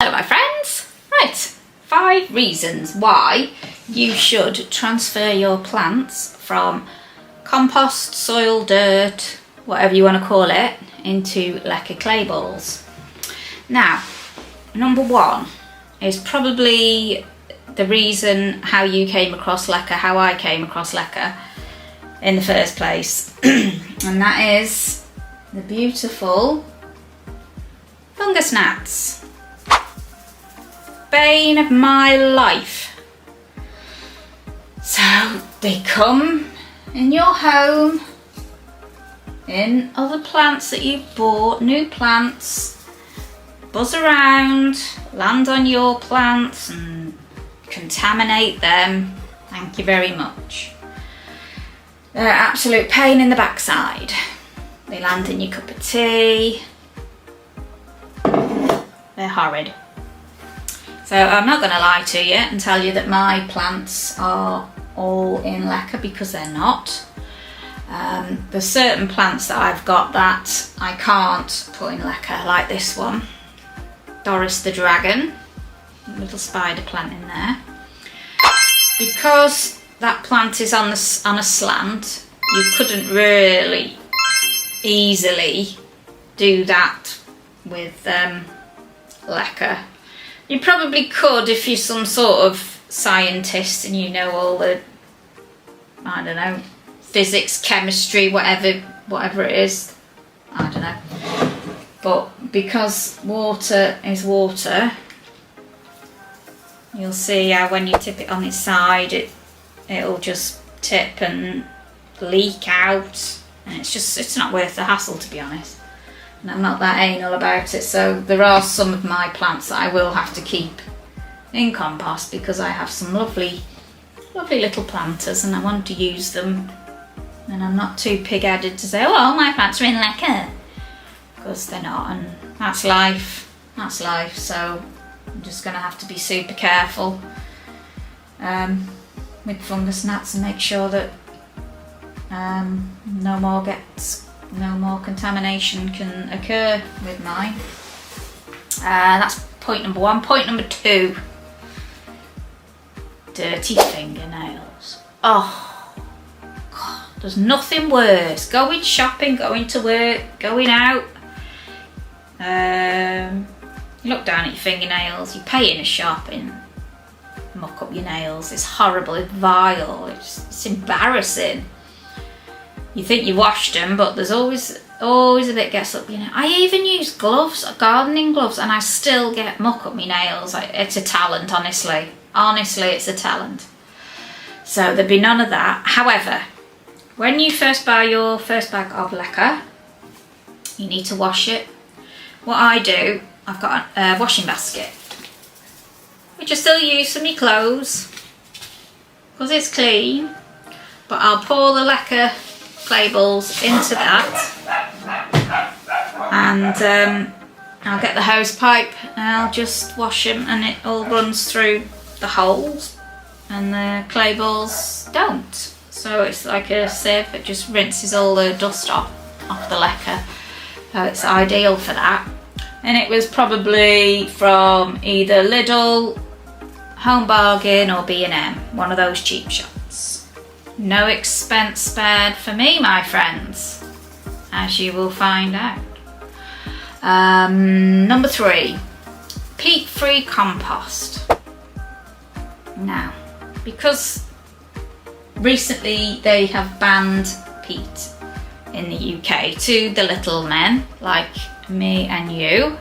Hello my friends! Right, 5 reasons why you should transfer your plants from compost, soil, dirt, whatever you want to call it, into leca clay balls. Now, number 1 is probably the reason how you came across leca, how I came across leca in the first place. And that is the beautiful fungus gnats. Bane of my life. So they come in your home, in other plants that you've bought, new plants, buzz around, land on your plants and contaminate them. Thank you very much. They're an absolute pain in the backside. They land in your cup of tea. They're horrid. So I'm not going to lie to you and tell you that my plants are all in leca, because they're not. There's certain plants that I've got that I can't put in leca, like this one, Doris the Dragon, little spider plant in there. Because that plant is on a slant, you couldn't really easily do that with leca. You probably could if you're some sort of scientist and you know all the, I don't know, physics, chemistry, whatever it is. I don't know. But because water is water, you'll see how when you tip it on its side, it'll just tip and leak out. And it's not worth the hassle, to be honest. And I'm not that anal about it, so there are some of my plants that I will have to keep in compost because I have some lovely little planters and I want to use them, and I'm not too pig-headed to say, oh, all my plants are in leca, because they're not, and that's life, so I'm just going to have to be super careful with fungus gnats and make sure that no more contamination can occur with mine. That's point number 1. Point number 2, dirty fingernails. Oh God, there's nothing worse. Going shopping, going to work, going out. You look down at your fingernails, you pay in a shop and muck up your nails. It's horrible, it's vile, it's embarrassing. You think you washed them, but there's always a bit gets up, you know. I even use gloves, gardening gloves, and I still get muck up my nails. It's a talent, honestly. Honestly, it's a talent. So there'd be none of that. However, when you first buy your first bag of leca, you need to wash it. What I do, I've got a washing basket, which I still use for my clothes, because it's clean, but I'll pour the leca clay balls into that, and I'll get the hose pipe and I'll just wash them, and it all runs through the holes and the clay balls don't. So it's like a sieve, it just rinses all the dust off the leca. So it's ideal for that. And it was probably from either Lidl, Home Bargain or B&M, one of those cheap shops. No expense spared for me, my friends, as you will find out. Number 3, peat-free compost. Now, because recently they have banned peat in the UK to the little men like me and you.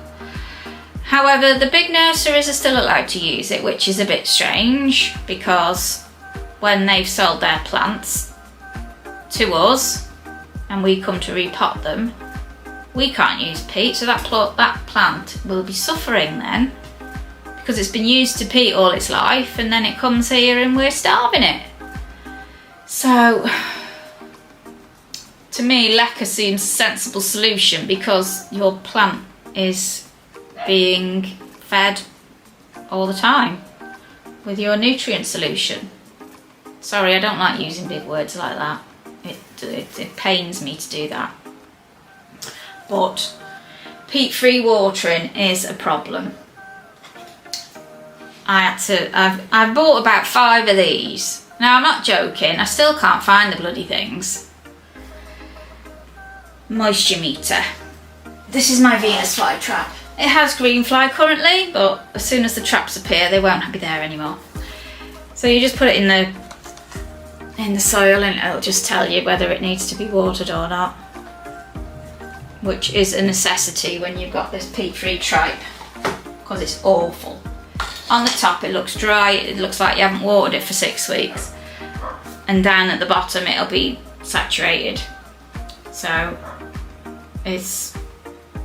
However, the big nurseries are still allowed to use it, which is a bit strange, because when they've sold their plants to us and we come to repot them, we can't use peat, so that plant will be suffering then, because it's been used to peat all its life, and then it comes here and we're starving it. So to me, leca seems a sensible solution, because your plant is being fed all the time with your nutrient solution. Sorry, I don't like using big words like that. It pains me to do that. But peat-free watering is a problem. I've bought about 5 of these. Now I'm not joking, I still can't find the bloody things. Moisture meter. This is my Venus flytrap. It has green fly currently, but as soon as the traps appear, they won't be there anymore. So you just put it in the soil and it'll just tell you whether it needs to be watered or not, which is a necessity when you've got this peat-free tripe, because it's awful. On the top it looks dry, it looks like you haven't watered it for 6 weeks, and down at the bottom it'll be saturated. So it's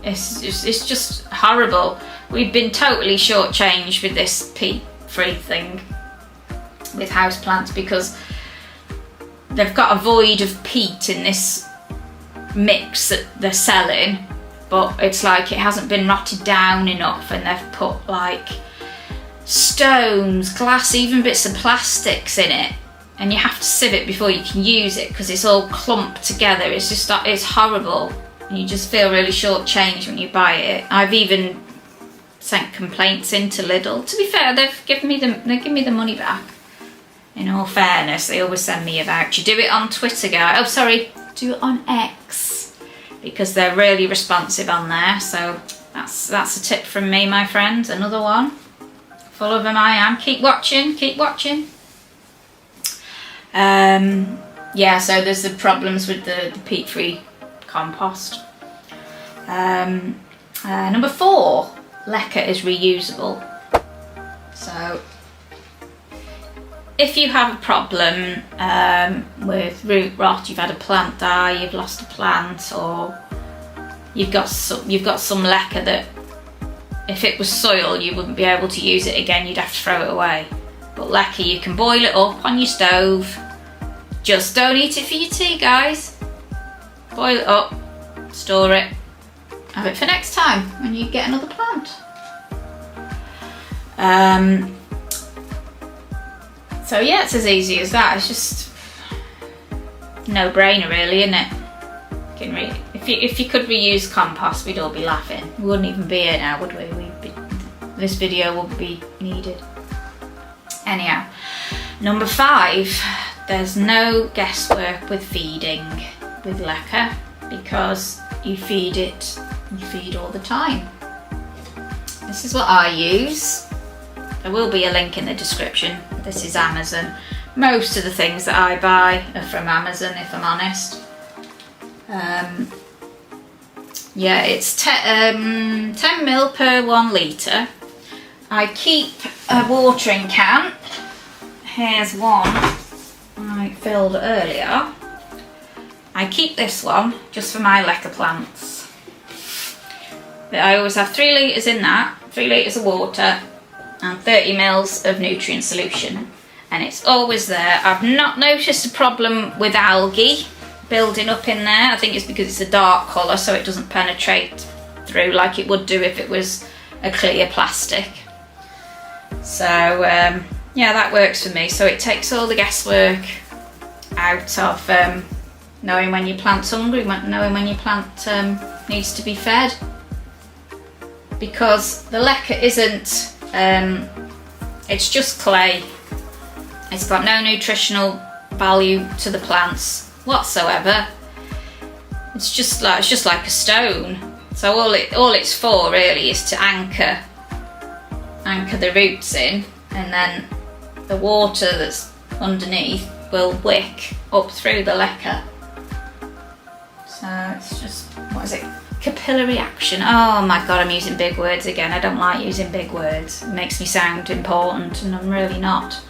just horrible. We've been totally shortchanged with this peat-free thing with houseplants, because they've got a void of peat in this mix that they're selling, but it's like it hasn't been rotted down enough, and they've put like stones, glass, even bits of plastics in it, and you have to sieve it before you can use it because it's all clumped together. It's horrible, and you just feel really shortchanged when you buy it. I've even sent complaints into Lidl. To be fair, they give me the money back. In all fairness, they always send me a voucher. Do it on Twitter, guys. Oh, sorry, do it on X, because they're really responsive on there. So that's a tip from me, my friends. Another one. Full of them I am. Keep watching, keep watching. Yeah, so there's the problems with the peat-free compost. Number 4, leca is reusable. So if you have a problem with root rot, you've had a plant die, you've lost a plant, or you've got some leca that if it was soil you wouldn't be able to use it again, you'd have to throw it away. But leca, you can boil it up on your stove. Just don't eat it for your tea, guys. Boil it up, store it, have it for next time when you get another plant. So yeah, it's as easy as that. It's just no-brainer, really, isn't it? If you could reuse compost, we'd all be laughing. We wouldn't even be here now, would we? This video wouldn't be needed. Anyhow, number 5, there's no guesswork with feeding with leca, because you feed all the time. This is what I use. There will be a link in the description. This is Amazon. Most of the things that I buy are from Amazon, if I'm honest. Yeah, it's 10 ml per 1 litre. I keep a watering can. Here's one I filled earlier. I keep this one just for my leca plants. But I always have 3 litres in that, 3 litres of water, and 30 ml of nutrient solution, and it's always there. I've not noticed a problem with algae building up in there. I think it's because it's a dark colour, so it doesn't penetrate through like it would do if it was a clear plastic. So yeah, that works for me. So it takes all the guesswork out of knowing when your plant's hungry, knowing when your plant needs to be fed. Because the leca isn't, it's just clay. It's got no nutritional value to the plants whatsoever. It's just like a stone. So all it's for really is to anchor the roots in, and then the water that's underneath will wick up through the leca. So it's just, what is it? Capillary action. Oh my god, I'm using big words again. I don't like using big words. It makes me sound important, and I'm really not.